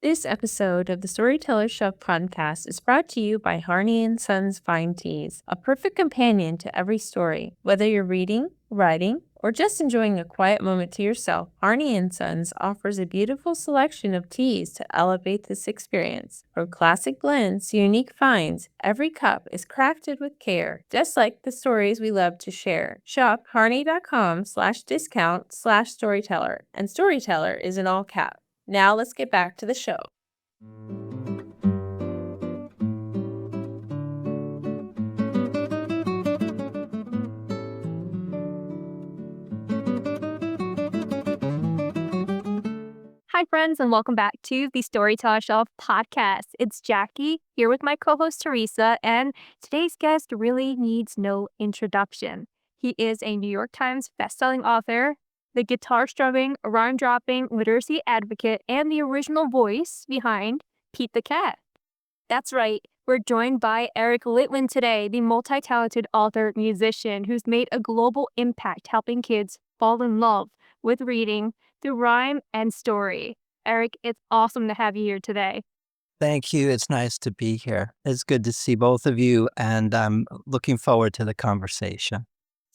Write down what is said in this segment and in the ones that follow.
This episode of the Storyteller Show podcast is brought to you by Harney and Sons Fine Teas, a perfect companion to every story. Whether you're reading, writing, or just enjoying a quiet moment to yourself, Harney and Sons offers a beautiful selection of teas to elevate this experience. From classic blends to unique finds, every cup is crafted with care, just like the stories we love to share. Shop harney.com/discount/storyteller, and Storyteller is in all caps. Now let's get back to the show. Hi, friends, and welcome back to the Storyteller Shelf podcast. It's Jackie here with my co host Teresa, and today's guest really needs no introduction. He is a New York Times bestselling author, the guitar strumming, rhyme dropping literacy advocate, and the original voice behind Pete the Cat. That's right, we're joined by Eric Litwin today, the multi talented author musician who's made a global impact helping kids fall in love with reading through rhyme and story. Eric, it's awesome to have you here today. Thank you. It's nice to be here. It's good to see both of you, and I'm looking forward to the conversation.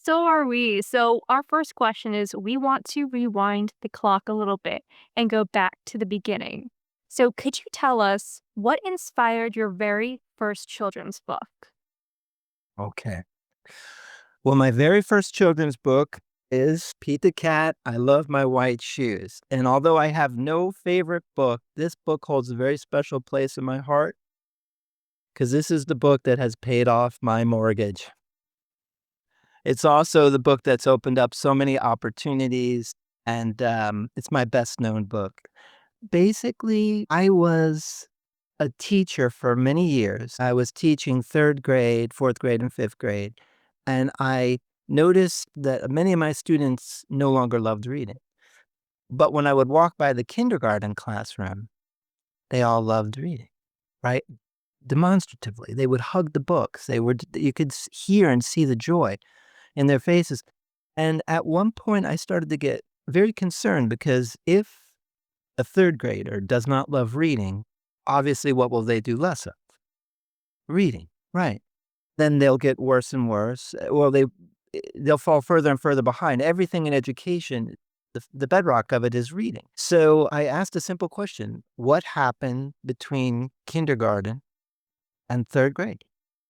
So are we. So, our first question is we want to rewind the clock a little bit and go back to the beginning. So, could you tell us what inspired your very first children's book? Okay. Well, my very first children's book is Pete the Cat, I Love My White Shoes. And although I have no favorite book, this book holds a very special place in my heart because this is the book that has paid off my mortgage. It's also the book that's opened up so many opportunities, and it's my best known book. Basically, I was a teacher for many years. I was teaching third grade, fourth grade, and fifth grade. And I noticed that many of my students no longer loved reading. But when I would walk by the kindergarten classroom, they all loved reading, right? Demonstratively. They would hug the books. You could hear and see the joy in their faces. And at one point, I started to get very concerned because if a third grader does not love reading, obviously, what will they do less of? Reading, right. Then they'll get worse and worse. They'll fall further and further behind. Everything in education, the bedrock of it is reading. So I asked a simple question. What happened between kindergarten and third grade?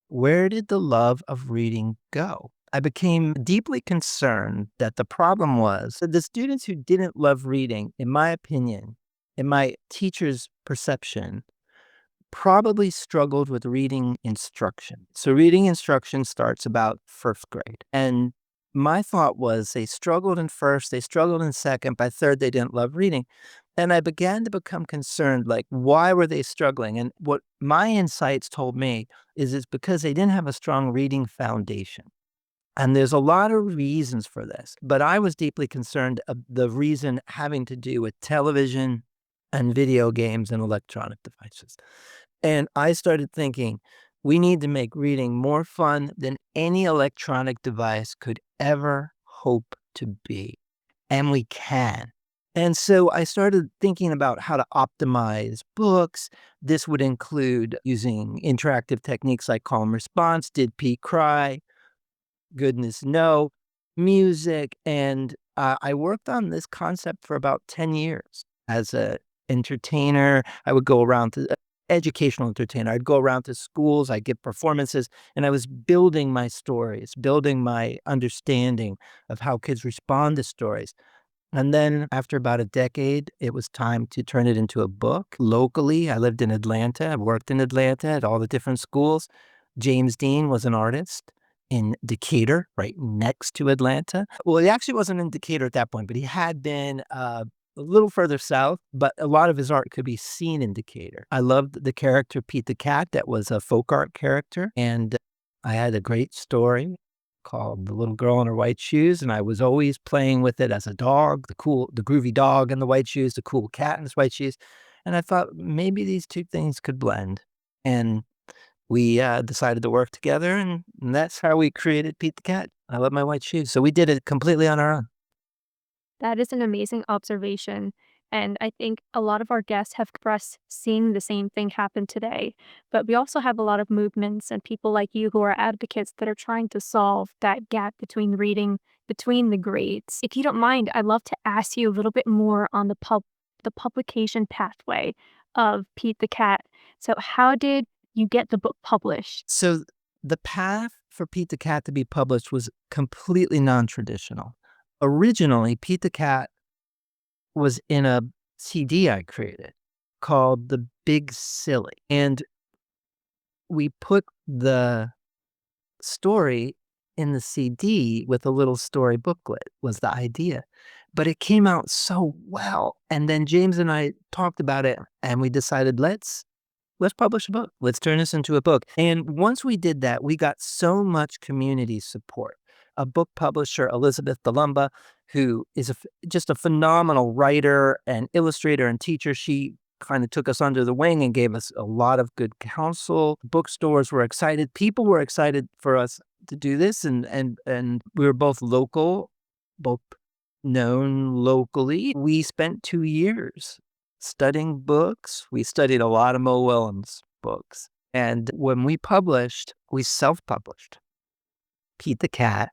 Where did the love of reading go? I became deeply concerned that the problem was that the students who didn't love reading, in my opinion, in my teacher's perception, probably struggled with reading instruction. So reading instruction starts about first grade. And my thought was they struggled in first, they struggled in second, by third they didn't love reading. And I began to become concerned, like, why were they struggling? And what my insights told me is it's because they didn't have a strong reading foundation. And there's a lot of reasons for this, but I was deeply concerned of the reason having to do with television and video games and electronic devices. And I started thinking, we need to make reading more fun than any electronic device could ever hope to be. And we can. And so I started thinking about how to optimize books. This would include using interactive techniques like call and response. Did Pete cry? Goodness, no. Music. And I worked on this concept for about 10 years as a entertainer. I would go around to educational entertainer. I'd go around to schools, I'd give performances, and I was building my stories, building my understanding of how kids respond to stories. And then after about a decade, it was time to turn it into a book. Locally, I lived in Atlanta. I worked in Atlanta at all the different schools. James Dean was an artist in Decatur, right next to Atlanta. Well, he actually wasn't in Decatur at that point, but he had been a little further south, but a lot of his art could be seen in Decatur. I loved the character Pete the Cat. That was a folk art character. And I had a great story called The Little Girl in Her White Shoes. And I was always playing with it as a dog, the groovy dog in the white shoes, the cool cat in his white shoes. And I thought maybe these two things could blend. And we decided to work together, and that's how we created Pete the Cat. I Love My White Shoes. So we did it completely on our own. That is an amazing observation. And I think a lot of our guests have expressed seeing the same thing happen today. But we also have a lot of movements and people like you who are advocates that are trying to solve that gap between reading between the grades. If you don't mind, I'd love to ask you a little bit more on the publication pathway of Pete the Cat. So how did you get the book published? So the path for Pete the Cat to be published was completely non-traditional. Originally, Pete the Cat was in a CD I created called The Big Silly. And we put the story in the CD with a little story booklet was the idea. But it came out so well. And then James and I talked about it and we decided let's publish a book. Let's turn this into a book. And once we did that, we got so much community support. A book publisher, Elizabeth DeLumba, who is just a phenomenal writer and illustrator and teacher. She kind of took us under the wing and gave us a lot of good counsel. Bookstores were excited. People were excited for us to do this. And we were both local, both known locally. We spent 2 years studying books. We studied a lot of Mo Willems books. And when we published, we self-published. Pete the Cat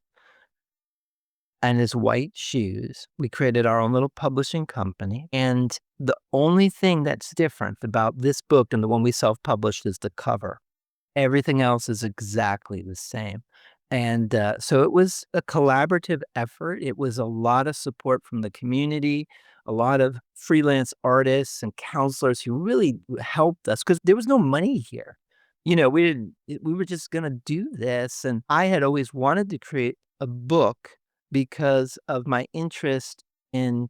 and His White Shoes. We created our own little publishing company. And the only thing that's different about this book and the one we self-published is the cover. Everything else is exactly the same. And so it was a collaborative effort. It was a lot of support from the community, a lot of freelance artists and counselors who really helped us because there was no money here. We were just going to do this. And I had always wanted to create a book because of my interest in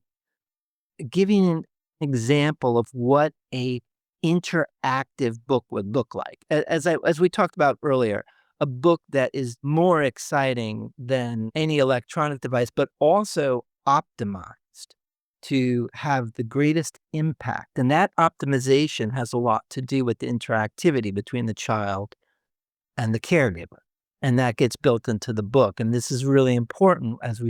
giving an example of what a interactive book would look like. As we talked about earlier, a book that is more exciting than any electronic device, but also optimized to have the greatest impact. And that optimization has a lot to do with the interactivity between the child and the caregiver. And that gets built into the book. And this is really important as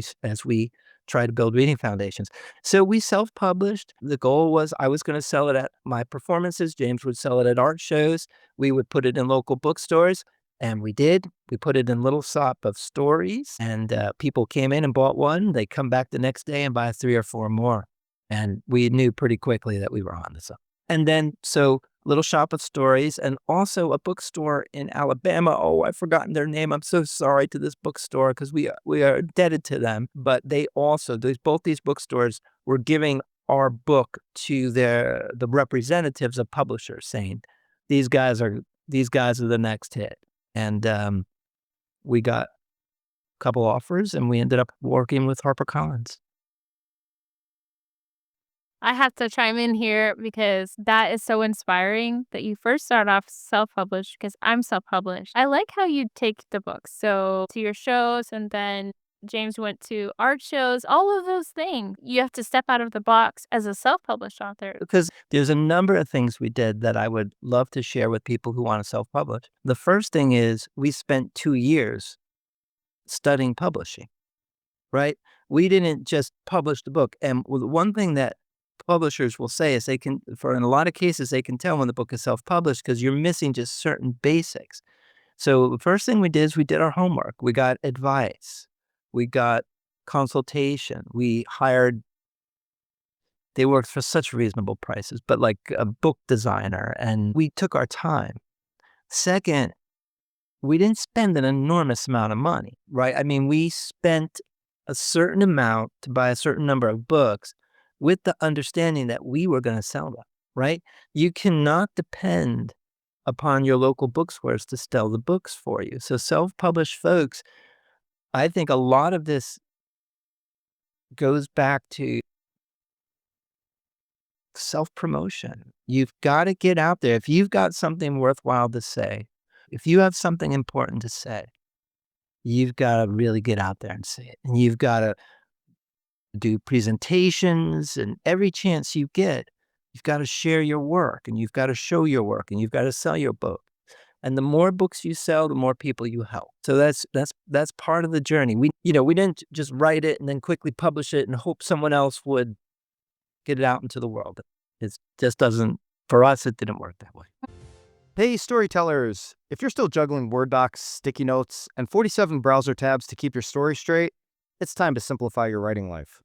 we try to build reading foundations. So we self-published. The goal was I was going to sell it at my performances. James would sell it at art shows. We would put it in local bookstores. And we did. We put it in Little Shop of Stories. And people came in and bought one. They come back the next day and buy 3 or 4 more. And we knew pretty quickly that we were on to something. And then, so Little Shop of Stories and also a bookstore in Alabama. Oh, I've forgotten their name. I'm so sorry to this bookstore because we are indebted to them. But they also, both these bookstores were giving our book to the representatives of publishers saying, these guys are the next hit. And we got a couple offers and we ended up working with HarperCollins. I have to chime in here because that is so inspiring that you first start off self-published because I'm self-published. I like how you take the books. So to your shows and then James went to art shows, all of those things. You have to step out of the box as a self-published author. Because there's a number of things we did that I would love to share with people who want to self-publish. The first thing is we spent 2 years studying publishing, right? We didn't just publish the book. And one thing that publishers will say is in a lot of cases, they can tell when the book is self-published because you're missing just certain basics. So the first thing we did is we did our homework. We got advice. We got consultation. They worked for such reasonable prices, but like a book designer, and we took our time. Second, we didn't spend an enormous amount of money, right? I mean, we spent a certain amount to buy a certain number of books with the understanding that we were going to sell them, right? You cannot depend upon your local bookstores to sell the books for you. So self-published folks, I think a lot of this goes back to self-promotion. You've got to get out there. If you've got something worthwhile to say, if you have something important to say, you've got to really get out there and say it. And you've got to do presentations, and every chance you get, you've got to share your work and you've got to show your work and you've got to sell your book. And the more books you sell, the more people you help. So that's part of the journey. We didn't just write it and then quickly publish it and hope someone else would get it out into the world. It just doesn't, for us, it didn't work that way. Hey, storytellers! If you're still juggling Word docs, sticky notes, and 47 browser tabs to keep your story straight, it's time to simplify your writing life.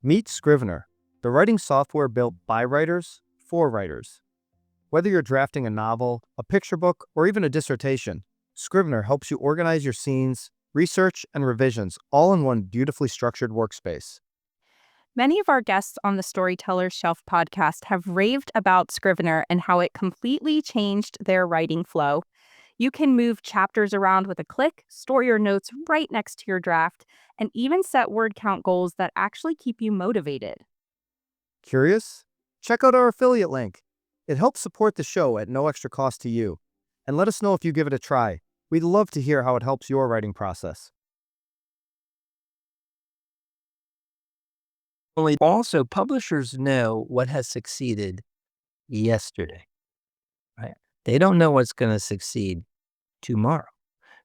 Meet Scrivener, the writing software built by writers for writers. Whether you're drafting a novel, a picture book, or even a dissertation, Scrivener helps you organize your scenes, research, and revisions all in one beautifully structured workspace. Many of our guests on the Storyteller Shelf podcast have raved about Scrivener and how it completely changed their writing flow. You can move chapters around with a click, store your notes right next to your draft, and even set word count goals that actually keep you motivated. Curious? Check out our affiliate link. It helps support the show at no extra cost to you. And let us know if you give it a try. We'd love to hear how it helps your writing process. Also, publishers know what has succeeded yesterday, right? They don't know what's going to succeed tomorrow.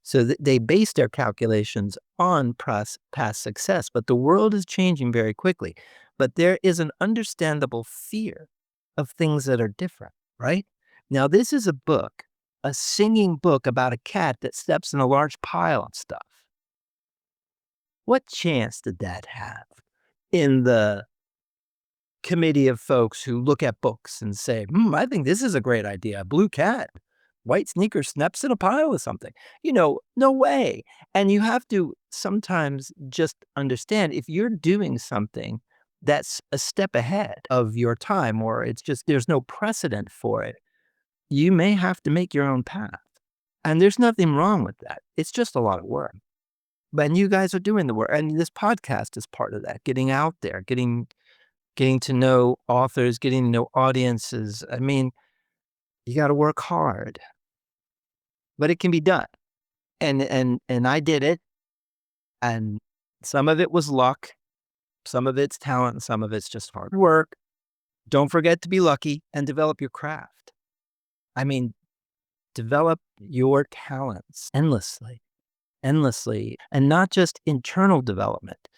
So they base their calculations on past success, but the world is changing very quickly. But there is an understandable fear of things that are different, right? Now, this is a book, a singing book about a cat that steps in a large pile of stuff. What chance did that have in the committee of folks who look at books and say, I think this is a great idea. A blue cat, white sneaker snaps in a pile of something. No way. And you have to sometimes just understand if you're doing something that's a step ahead of your time, or it's just there's no precedent for it, you may have to make your own path. And there's nothing wrong with that. It's just a lot of work. But you guys are doing the work. And this podcast is part of that, getting out there, getting to know authors, getting to know audiences. I mean, you got to work hard, but it can be done. And I did it. And some of it was luck. Some of it's talent. And some of it's just hard work. Don't forget to be lucky and develop your craft. I mean, develop your talents endlessly, and not just internal development.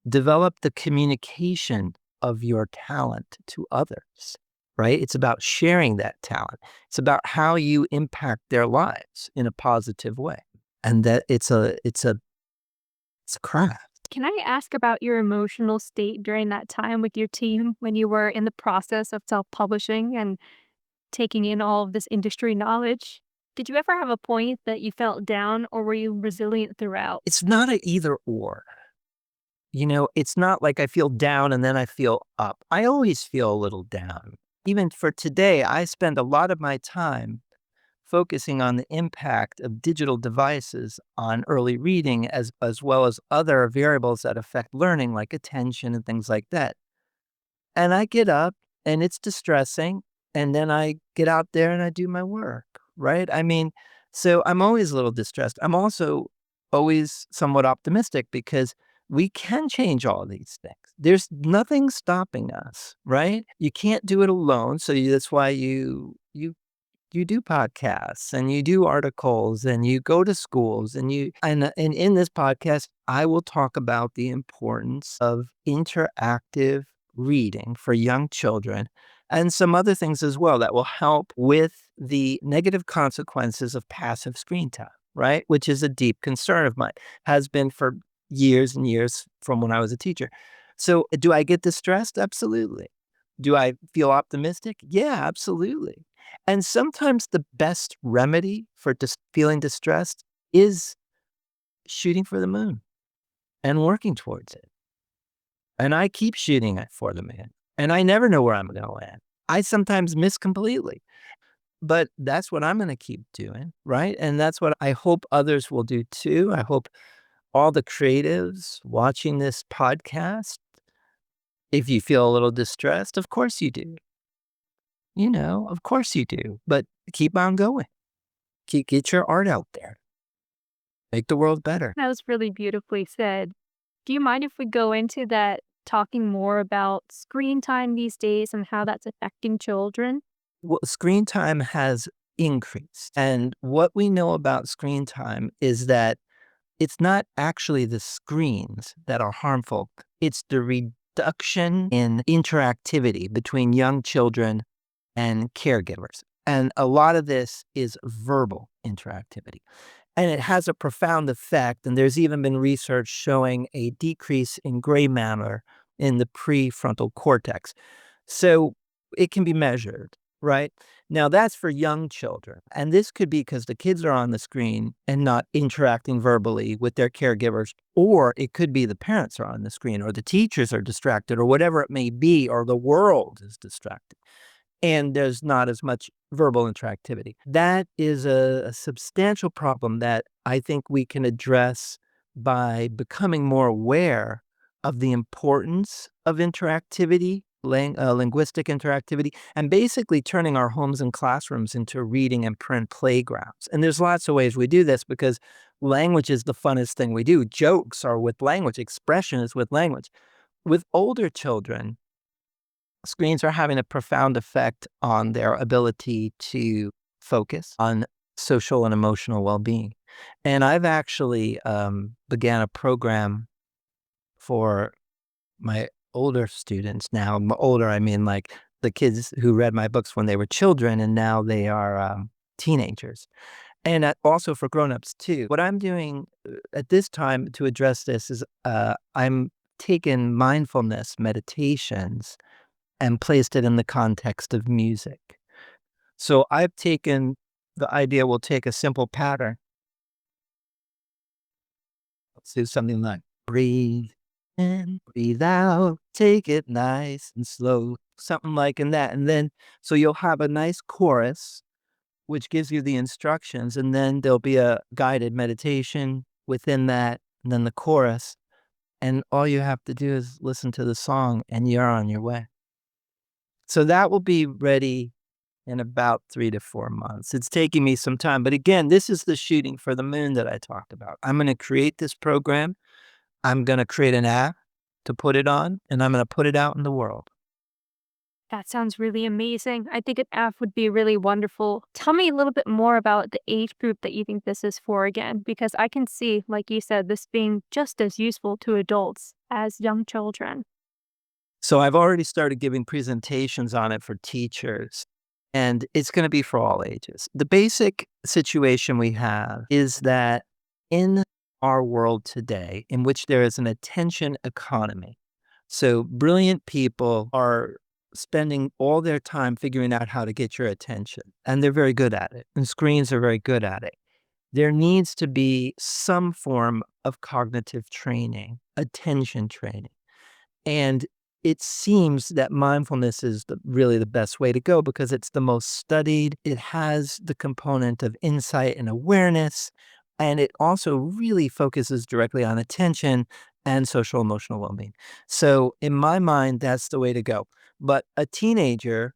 Develop the communication of your talent to others, right? It's about sharing that talent. It's about how you impact their lives in a positive way. And that it's a craft. Can I ask about your emotional state during that time with your team when you were in the process of self-publishing and taking in all of this industry knowledge? Did you ever have a point that you felt down, or were you resilient throughout? It's not an either or. It's not like I feel down and then I feel up. I always feel a little down. Even for today, I spend a lot of my time focusing on the impact of digital devices on early reading as well as other variables that affect learning, like attention and things like that. And I get up and it's distressing, and then I get out there and I do my work, right? I mean, so I'm always a little distressed. I'm also always somewhat optimistic because we can change all these things. There's nothing stopping us, right? You can't do it alone. So that's why you do podcasts and you do articles and you go to schools and in this podcast, I will talk about the importance of interactive reading for young children and some other things as well that will help with the negative consequences of passive screen time, right? Which is a deep concern of mine, has been for years and years from when I was a teacher. So do I get distressed? Absolutely. Do I feel optimistic? Yeah, absolutely. And sometimes the best remedy for just feeling distressed is shooting for the moon and working towards it. And I keep shooting for the moon, and I never know where I'm going to land. I sometimes miss completely, but that's what I'm going to keep doing, right? And that's what I hope others will do too. I hope all the creatives watching this podcast, if you feel a little distressed, of course you do. Of course you do, but keep on going. Get your art out there. Make the world better. That was really beautifully said. Do you mind if we go into that, talking more about screen time these days and how that's affecting children? Well, screen time has increased. And what we know about screen time is that it's not actually the screens that are harmful. It's the reduction in interactivity between young children and caregivers. And a lot of this is verbal interactivity. And it has a profound effect. And there's even been research showing a decrease in gray matter in the prefrontal cortex. So it can be measured, right? Now, that's for young children. And this could be because the kids are on the screen and not interacting verbally with their caregivers, or it could be the parents are on the screen, or the teachers are distracted, or whatever it may be, or the world is distracted. And there's not as much verbal interactivity. That is a substantial problem that I think we can address by becoming more aware of the importance of interactivity, linguistic interactivity, and basically turning our homes and classrooms into reading and print playgrounds. And there's lots of ways we do this because language is the funnest thing we do. Jokes are with language, expression is with language. With older children, screens are having a profound effect on their ability to focus on social and emotional well-being. And I've actually began a program for my older students now. Older, I mean like the kids who read my books when they were children, and now they are teenagers. And also for grown-ups too. What I'm doing at this time to address this is I'm taking mindfulness meditations and placed it in the context of music. So I've taken the idea, we'll take a simple pattern. Let's do something like breathe in, breathe out, take it nice and slow, something like in that. And then, so you'll have a nice chorus, which gives you the instructions, and then there'll be a guided meditation within that, and then the chorus. And all you have to do is listen to the song, and you're on your way. So that will be ready in about 3 to 4 months. It's taking me some time. But again, this is the shooting for the moon that I talked about. I'm going to create this program. I'm going to create an app to put it on, and I'm going to put it out in the world. That sounds really amazing. I think an app would be really wonderful. Tell me a little bit more about the age group that you think this is for again, because I can see, like you said, this being just as useful to adults as young children. So I've already started giving presentations on it for teachers, and it's going to be for all ages. The basic situation we have is that in our world today, in which there is an attention economy, so brilliant people are spending all their time figuring out how to get your attention, and they're very good at it, and screens are very good at it. There needs to be some form of cognitive training, attention training. And it seems that mindfulness is really the best way to go because it's the most studied. It has the component of insight and awareness, and it also really focuses directly on attention and social emotional well-being. So in my mind, that's the way to go. But a teenager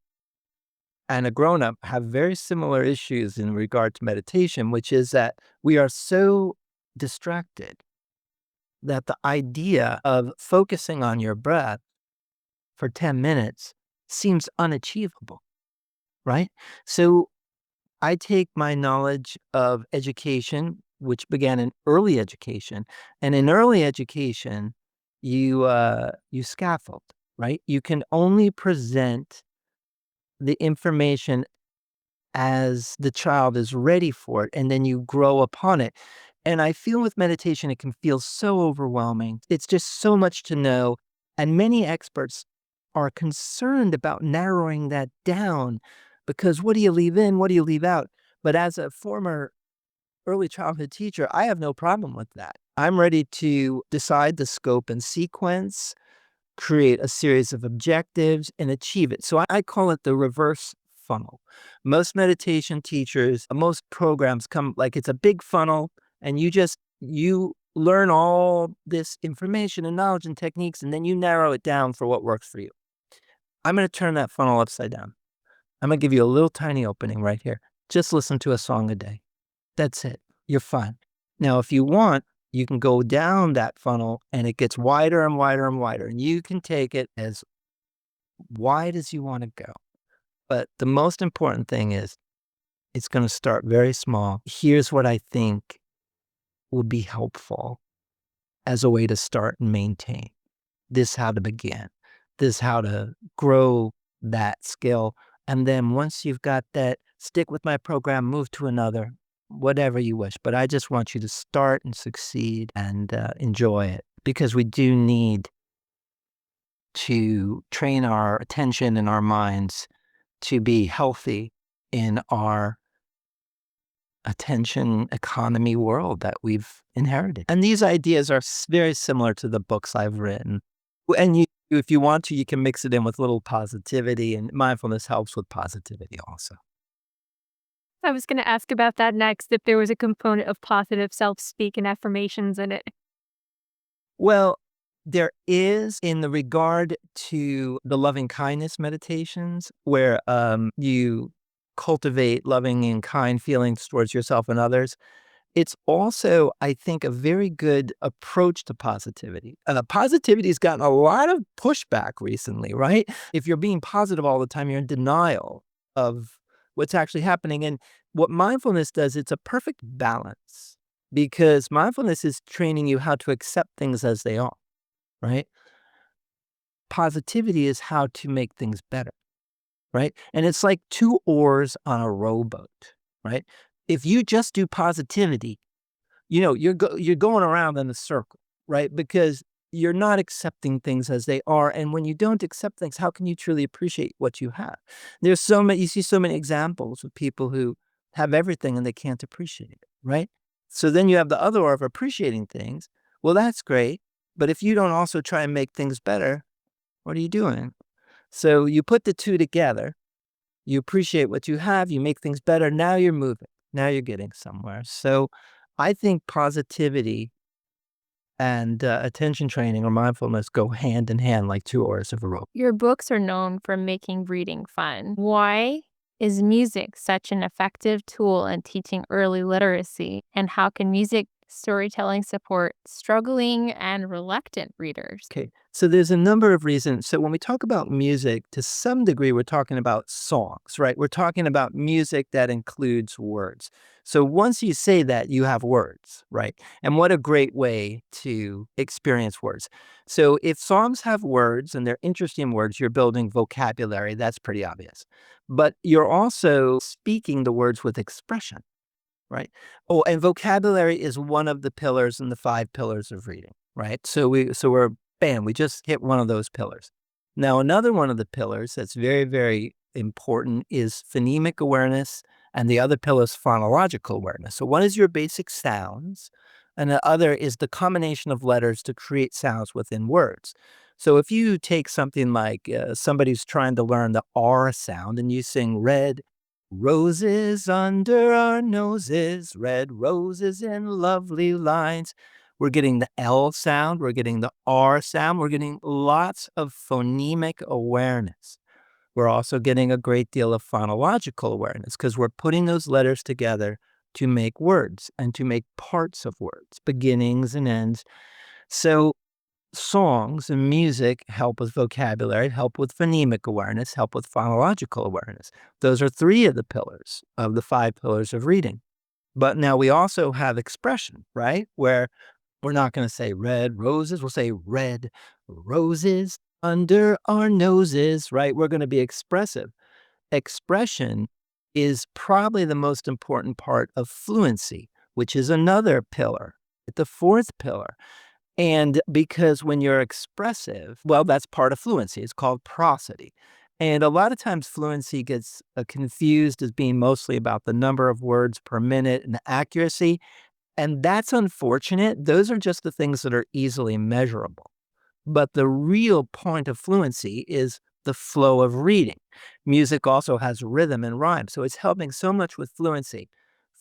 and a grown-up have very similar issues in regard to meditation, which is that we are so distracted that the idea of focusing on your breath for 10 minutes seems unachievable, right? So I take my knowledge of education, which began in early education, and in early education, you scaffold, right? You can only present the information as the child is ready for it, and then you grow upon it. And I feel with meditation, it can feel so overwhelming. It's just so much to know. And many experts are concerned about narrowing that down because what do you leave in? What do you leave out? But as a former early childhood teacher, I have no problem with that. I'm ready to decide the scope and sequence, create a series of objectives, and achieve it. So I call it the reverse funnel. Most meditation teachers, most programs come like it's a big funnel, and you learn all this information and knowledge and techniques, and then you narrow it down for what works for you. I'm going to turn that funnel upside down. I'm going to give you a little tiny opening right here. Just listen to a song a day. That's it. You're fine. Now, if you want, you can go down that funnel and it gets wider and wider and wider. And you can take it as wide as you want to go. But the most important thing is it's going to start very small. Here's what I think would be helpful as a way to start and maintain. this is how to begin. This is how to grow that skill. And then once you've got that, stick with my program, move to another, whatever you wish. But I just want you to start and succeed and enjoy it, because we do need to train our attention and our minds to be healthy in our attention economy world that we've inherited. And these ideas are very similar to the books I've written. And if you want to, you can mix it in with little positivity, and mindfulness helps with positivity also. I was going to ask about that next, if there was a component of positive self-speak and affirmations in it. Well, there is, in the regard to the loving kindness meditations, where you cultivate loving and kind feelings towards yourself and others. It's also, I think, a very good approach to positivity. Positivity's gotten a lot of pushback recently, right? If you're being positive all the time, you're in denial of what's actually happening. And what mindfulness does, it's a perfect balance, because mindfulness is training you how to accept things as they are, right? Positivity is how to make things better, right? And it's like two oars on a rowboat, right? If you just do positivity, you're going around in a circle, right? Because you're not accepting things as they are. And when you don't accept things, how can you truly appreciate what you have? You see so many examples of people who have everything and they can't appreciate it, right? So then you have the other way of appreciating things. Well, that's great. But if you don't also try and make things better, what are you doing? So you put the two together, you appreciate what you have, you make things better. Now you're moving. Now you're getting somewhere. So I think positivity and attention training or mindfulness go hand in hand like two oars of a rope. Your books are known for making reading fun. Why is music such an effective tool in teaching early literacy? And how can music storytelling support struggling and reluctant readers? Okay, so there's a number of reasons. So when we talk about music, to some degree, we're talking about songs, right? We're talking about music that includes words. So once you say that, you have words, right? And what a great way to experience words. So if songs have words and they're interesting words, you're building vocabulary. That's pretty obvious. But you're also speaking the words with expression, right? Oh, and vocabulary is one of the pillars in the 5 pillars of reading, right? We just hit one of those pillars. Now, another one of the pillars that's very, very important is phonemic awareness, and the other pillar is phonological awareness. So one is your basic sounds, and the other is the combination of letters to create sounds within words. So if you take something like somebody's trying to learn the R sound and you sing red roses under our noses, red roses in lovely lines. We're getting the L sound, we're getting the R sound, we're getting lots of phonemic awareness. We're also getting a great deal of phonological awareness because we're putting those letters together to make words and to make parts of words, beginnings and ends. So songs and music help with vocabulary, help with phonemic awareness, help with phonological awareness. Those are 3 of the pillars of the 5 pillars of reading. But now we also have expression, right? Where we're not going to say red roses, we'll say red roses under our noses, right? We're going to be expressive. Expression is probably the most important part of fluency, which is another pillar, the 4th pillar. And because when you're expressive, well, that's part of fluency. It's called prosody. And a lot of times fluency gets confused as being mostly about the number of words per minute and accuracy. And that's unfortunate. Those are just the things that are easily measurable. But the real point of fluency is the flow of reading. Music also has rhythm and rhyme, so it's helping so much with fluency.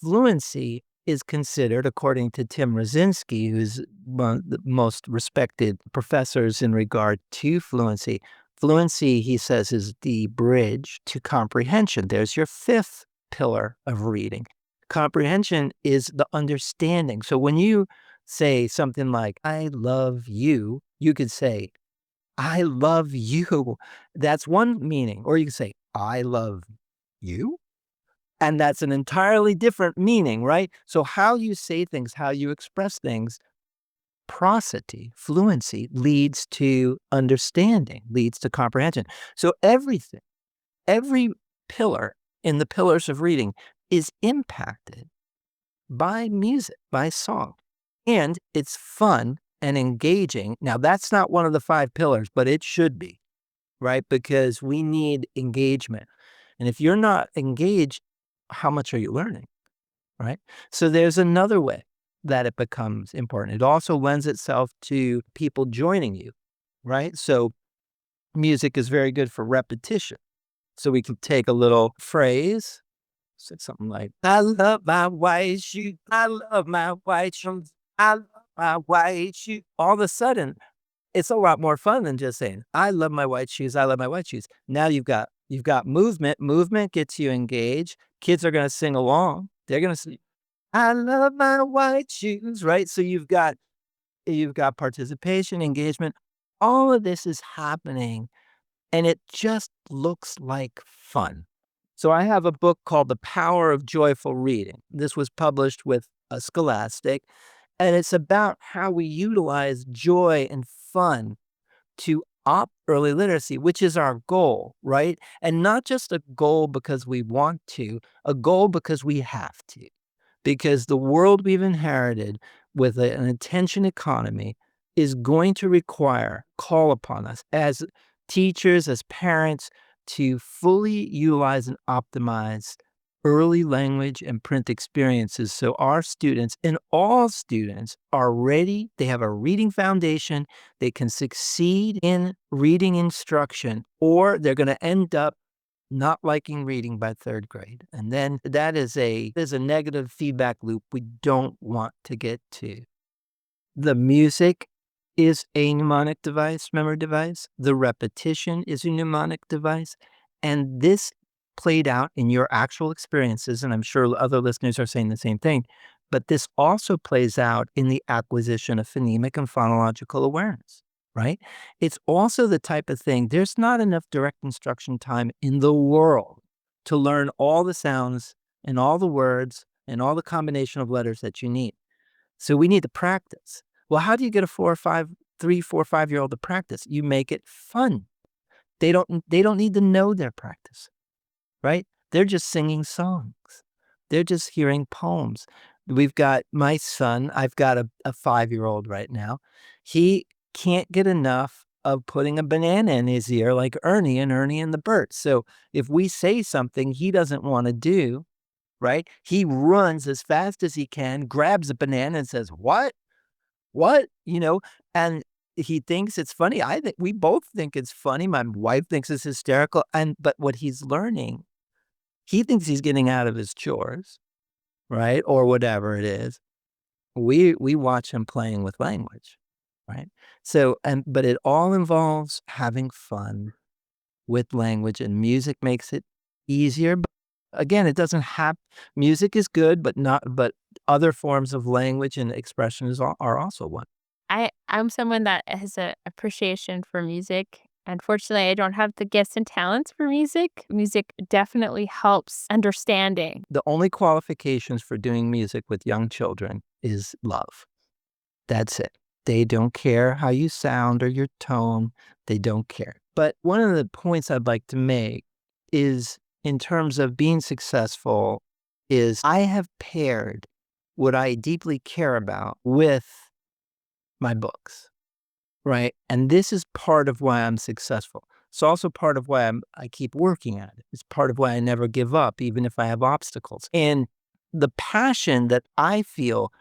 Fluency is considered, according to Tim Rosinski, who's one of the most respected professors in regard to fluency. Fluency, he says, is the bridge to comprehension. There's your 5th pillar of reading. Comprehension is the understanding. So when you say something like, I love you, you could say, I love you. That's one meaning. Or you can say, I love you. And that's an entirely different meaning, right? So how you say things, how you express things reciprocity, fluency, leads to understanding, leads to comprehension. So everything, every pillar in the pillars of reading is impacted by music, by song. And it's fun and engaging. Now, that's not one of the 5 pillars, but it should be, right? Because we need engagement. And if you're not engaged, how much are you learning, right? So there's another way that it becomes important. It also lends itself to people joining you, right? So music is very good for repetition. So we can take a little phrase, say something like, I love my white shoes. I love my white shoes. I love my white shoes. All of a sudden, it's a lot more fun than just saying, I love my white shoes. I love my white shoes. Now you've got movement. Movement gets you engaged. Kids are going to sing along. They're going to sing, I love my white shoes, right? So you've got participation, engagement. All of this is happening and it just looks like fun. So I have a book called The Power of Joyful Reading. This was published with a Scholastic, and it's about how we utilize joy and fun to opt early literacy, which is our goal, right? And not just a goal because we want to, a goal because we have to. Because the world we've inherited with an attention economy is going to call upon us as teachers, as parents, to fully utilize and optimize early language and print experiences so our students and all students are ready. They have a reading foundation. They can succeed in reading instruction, or they're going to end up not liking reading by 3rd grade. And then that is a negative feedback loop we don't want to get to. The music is a mnemonic device, memory device. The repetition is a mnemonic device. And this played out in your actual experiences, and I'm sure other listeners are saying the same thing, but this also plays out in the acquisition of phonemic and phonological awareness, right? It's also the type of thing, there's not enough direct instruction time in the world to learn all the sounds and all the words and all the combination of letters that you need. So we need to practice. Well, how do you get a 3, 4, 5-year-old to practice? You make it fun. They don't need to know their practice, right? They're just singing songs. They're just hearing poems. We've got my son, I've got a 5-year-old right now. He can't get enough of putting a banana in his ear like Ernie and the Birds. So if we say something he doesn't want to do, right? He runs as fast as he can, grabs a banana and says, "What? What?" And he thinks it's funny. I think we both think it's funny. My wife thinks it's hysterical. But what he's learning, he thinks he's getting out of his chores, right? Or whatever it is. We watch him playing with language, right? So, but it all involves having fun with language, and music makes it easier. But again, it doesn't have, music is good, but other forms of language and expression are also one. I'm someone that has an appreciation for music. Unfortunately, I don't have the gifts and talents for music. Music definitely helps understanding. The only qualifications for doing music with young children is love. That's it. They don't care how you sound or your tone. They don't care. But one of the points I'd like to make is, in terms of being successful, is I have paired what I deeply care about with my books, right? And this is part of why I'm successful. It's also part of why I keep working at it. It's part of why I never give up, even if I have obstacles. And the passion that I feel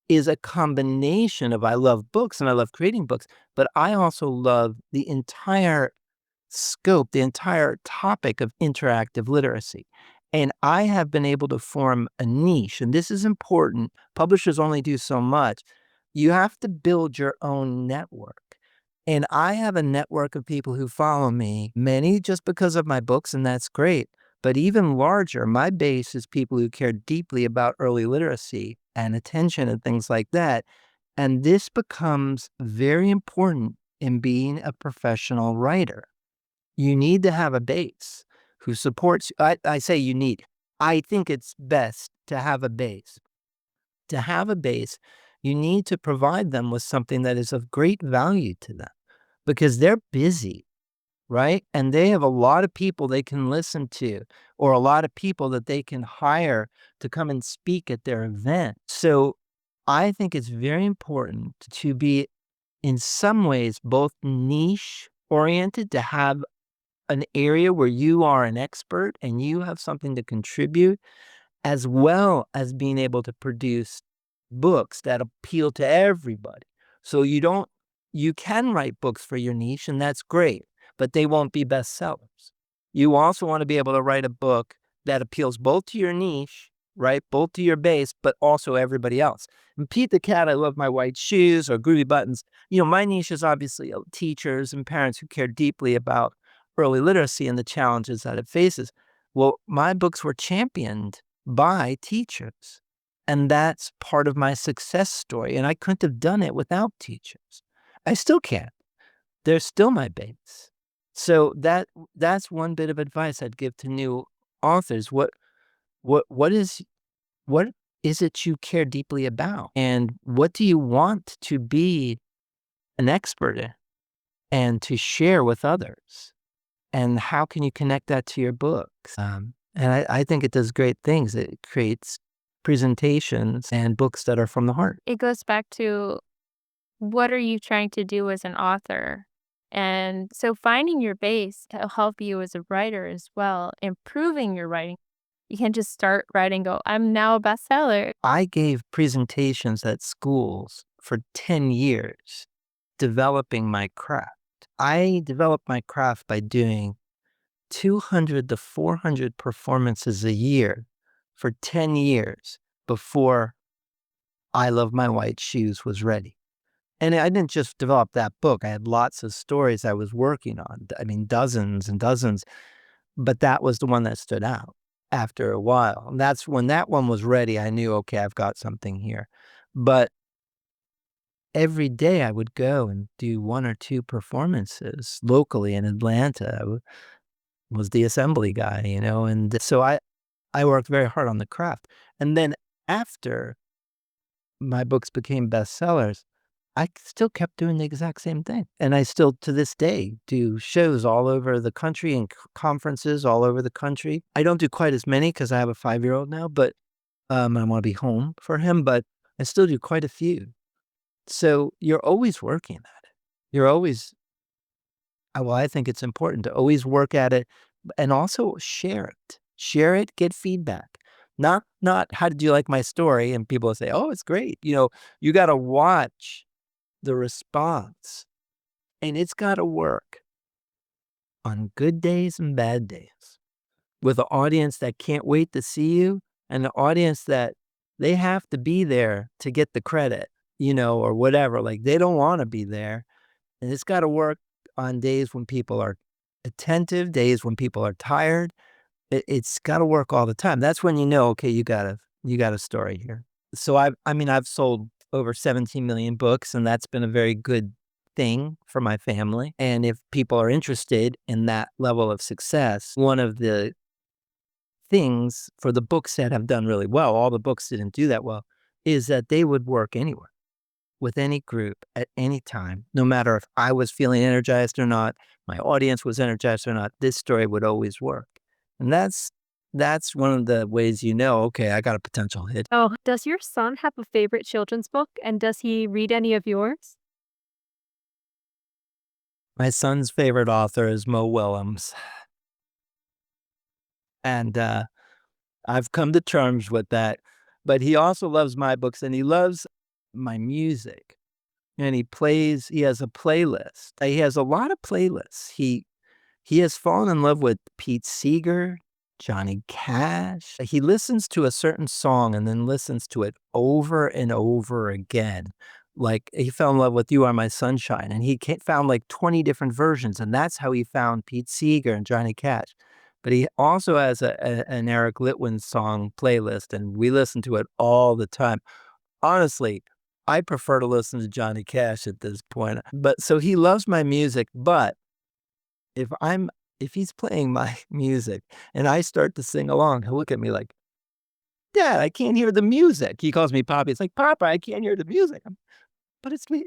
is a combination of, I love books and I love creating books, but I also love the entire scope, the entire topic of interactive literacy. And I have been able to form a niche, and this is important. Publishers only do so much. You have to build your own network. And I have a network of people who follow me, many just because of my books, and that's great. But even larger, my base is people who care deeply about early literacy and attention and things like that. And this becomes very important in being a professional writer. You need to have a base who supports you. I say you need. I think it's best to have a base. To have a base You need to provide them with something that is of great value to them because they're busy, right? And they have a lot of people they can listen to or a lot of people that they can hire to come and speak at their event. So I think it's very important to be, in some ways, both niche oriented, to have an area where you are an expert and you have something to contribute, as well as being able to produce books that appeal to everybody. So you can write books for your niche, and that's great, but they won't be bestsellers. You also want to be able to write a book that appeals both to your niche, right? Both to your base, but also everybody else. And Pete the Cat, I Love My White Shoes, or Groovy Buttons. My niche is obviously teachers and parents who care deeply about early literacy and the challenges that it faces. Well, my books were championed by teachers. And that's part of my success story. And I couldn't have done it without teachers. I still can't. They're still my base. So that's one bit of advice I'd give to new authors. What is it you care deeply about? And what do you want to be an expert in and to share with others? And how can you connect that to your books? And I think it does great things. It creates presentations and books that are from the heart. It goes back to, what are you trying to do as an author? And so finding your base to help you as a writer as well, improving your writing. You can't just start writing, go, I'm now a bestseller. I gave presentations at schools for 10 years, developing my craft. I developed my craft by doing 200 to 400 performances a year for 10 years before I Love My White Shoes was ready. And I didn't just develop that book. I had lots of stories I was working on. I mean, dozens and dozens, but that was the one that stood out after a while. And that's when that one was ready. I knew, okay, I've got something here. But every day I would go and do 1 or 2 performances locally in Atlanta. Was the assembly guy, and so I worked very hard on the craft. And then after my books became bestsellers, I still kept doing the exact same thing. And I still, to this day, do shows all over the country and conferences all over the country. I don't do quite as many because I have a 5-year-old now, but I want to be home for him, but I still do quite a few. So you're always working at it. You're always, well, I think it's important to always work at it and also share it. Share it, get feedback. Not how did you like my story? And people will say, oh, it's great. You got to watch the response, and it's got to work on good days and bad days with an audience that can't wait to see you and an audience that they have to be there to get the credit, or whatever. Like, they don't want to be there. And it's got to work on days when people are attentive, days when people are tired. It's got to work all the time. That's when okay, you got a story here. So I've sold over 17 million books, and that's been a very good thing for my family. And if people are interested in that level of success, one of the things for the books that have done really well, all the books didn't do that well, is that they would work anywhere, with any group, at any time, no matter if I was feeling energized or not, my audience was energized or not, this story would always work. And that's one of the ways okay, I got a potential hit. Oh, does your son have a favorite children's book, and does he read any of yours? My son's favorite author is Mo Willems. And I've come to terms with that. But he also loves my books, and he loves my music. And he has a playlist. He has a lot of playlists. He has fallen in love with Pete Seeger, Johnny Cash. He listens to a certain song and then listens to it over and over again. Like, he fell in love with You Are My Sunshine, and he found like 20 different versions, and that's how he found Pete Seeger and Johnny Cash. But he also has an Eric Litwin song playlist, and we listen to it all the time. Honestly, I prefer to listen to Johnny Cash at this point. But so he loves my music, but if he's playing my music and I start to sing along, he'll look at me like, Dad, I can't hear the music. He calls me Poppy. It's like, Papa, I can't hear the music. But it's me.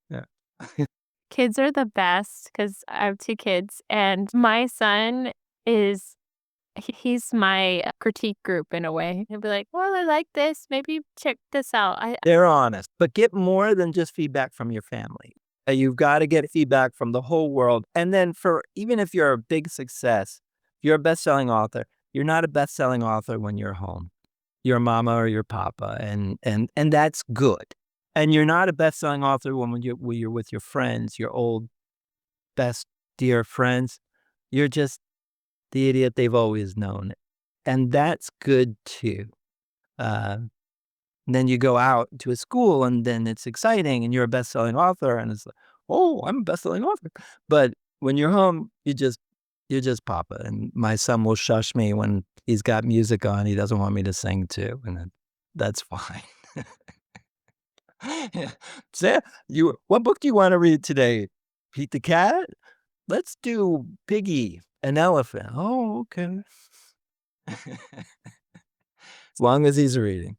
Yeah. Kids are the best because I have 2 kids, and my son is he's my critique group in a way. He'll be like, "Well, I like this. Maybe check this out." They're honest, but get more than just feedback from your family. You've got to get feedback from the whole world. And then for even if you're a big success, if you're a best-selling author, you're not a best-selling author when you're home. Your mama or your papa, and that's good. And you're not a best-selling author when you're with your friends, your old best dear friends. You're just the idiot they've always known, and that's good too. Uh, then you go out to a school, and then it's exciting, and you're a best-selling author, and it's like, oh, I'm a best-selling author. But when you're home, you're just papa. And my son will shush me when he's got music on. He doesn't want me to sing too, and that's fine. Yeah. So, what book do you want to read today? Pete the Cat? Let's do Piggy, an elephant. Oh, okay. As long as he's reading.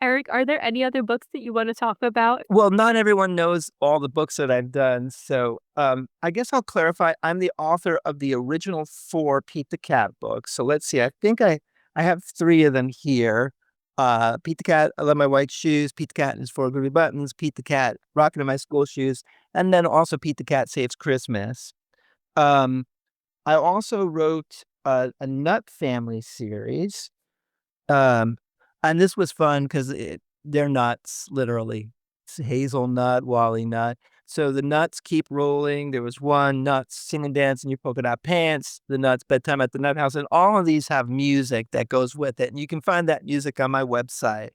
Eric, are there any other books that you want to talk about? Well, not everyone knows all the books that I've done, so I guess I'll clarify. I'm the author of the original 4 Pete the Cat books. So let's see. I think I have 3 of them here. Pete the Cat, I Love My White Shoes, Pete the Cat and His 4 Groovy Buttons, Pete the Cat, Rockin' in My School Shoes, and then also Pete the Cat Saves Christmas. Um, I also wrote a Nut Family series. Um, and this was fun because they're nuts, literally. It's hazelnut, wally nut. So the nuts keep rolling. There was one, nuts, sing and dance in your polka dot pants, the nuts, bedtime at the nut house. And all of these have music that goes with it. And you can find that music on my website.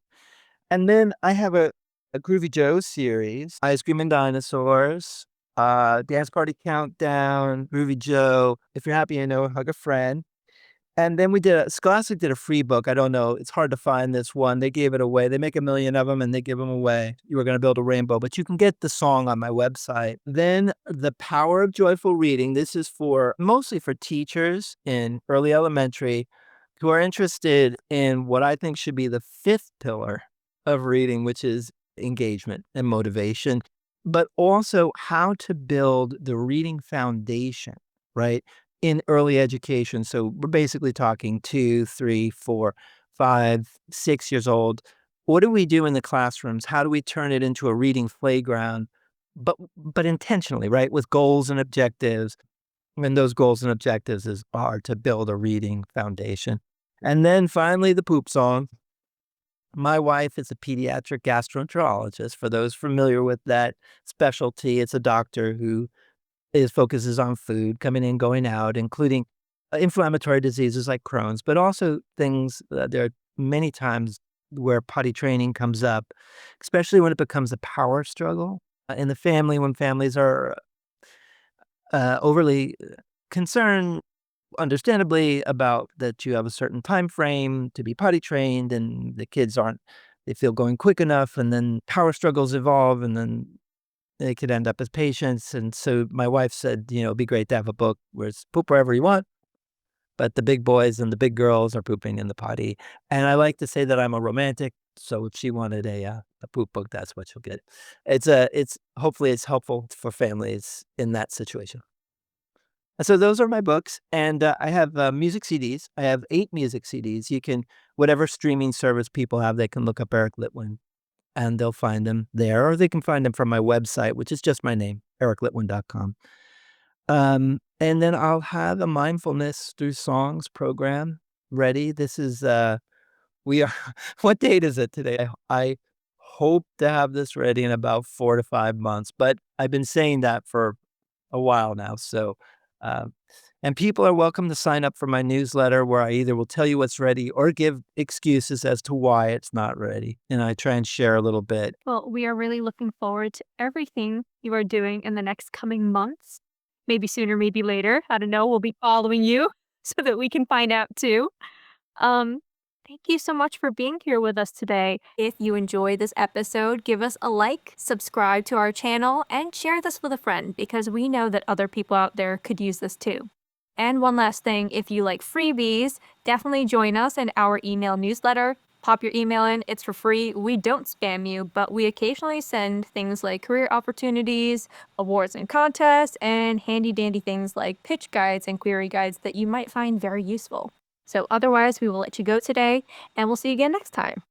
And then I have a Groovy Joe series, Ice Cream and Dinosaurs, Dance Party Countdown, Groovy Joe, If You're Happy, I Know, Hug a Friend. And then Scholastic did a free book. I don't know. It's hard to find this one. They gave it away. They make 1,000,000 of them and they give them away. You were going to build a rainbow, but you can get the song on my website. Then The Power of Joyful Reading. This is mostly for teachers in early elementary who are interested in what I think should be the 5th pillar of reading, which is engagement and motivation, but also how to build the reading foundation, right? In early education. So we're basically talking 2, 3, 4, 5, 6 years old. What do we do in the classrooms? How do we turn it into a reading playground, but intentionally, right? With goals and objectives. And those goals and objectives are to build a reading foundation. And then finally, the poop song. My wife is a pediatric gastroenterologist. For those familiar with that specialty, it's a doctor who focuses on food coming in, going out, including inflammatory diseases like Crohn's, but also things there are many times where potty training comes up, especially when it becomes a power struggle in the family, when families are overly concerned, understandably, about that you have a certain time frame to be potty trained and the kids they feel going quick enough, and then power struggles evolve, and then they could end up as patients. And so my wife said, it'd be great to have a book where it's poop wherever you want, but the big boys and the big girls are pooping in the potty. And I like to say that I'm a romantic. So if she wanted a poop book, that's what she'll get. Hopefully it's helpful for families in that situation. So those are my books. And I have music CDs. I have 8 music CDs. Whatever streaming service people have, they can look up Eric Litwin, and they'll find them there, or they can find them from my website, which is just my name, ericlitwin.com. And then I'll have a mindfulness through songs program ready. This is, what date is it today? I hope to have this ready in about 4 to 5 months, but I've been saying that for a while now. So, and people are welcome to sign up for my newsletter, where I either will tell you what's ready or give excuses as to why it's not ready. And I try and share a little bit. Well, we are really looking forward to everything you are doing in the next coming months. Maybe sooner, maybe later. I don't know. We'll be following you so that we can find out too. Um, Thank you so much for being here with us today. If you enjoyed this episode, give us a like, subscribe to our channel, and share this with a friend, because we know that other people out there could use this too. And one last thing, if you like freebies, definitely join us in our email newsletter. Pop your email in, it's for free. We don't spam you, but we occasionally send things like career opportunities, awards and contests, and handy dandy things like pitch guides and query guides that you might find very useful. So otherwise, we will let you go today, and we'll see you again next time.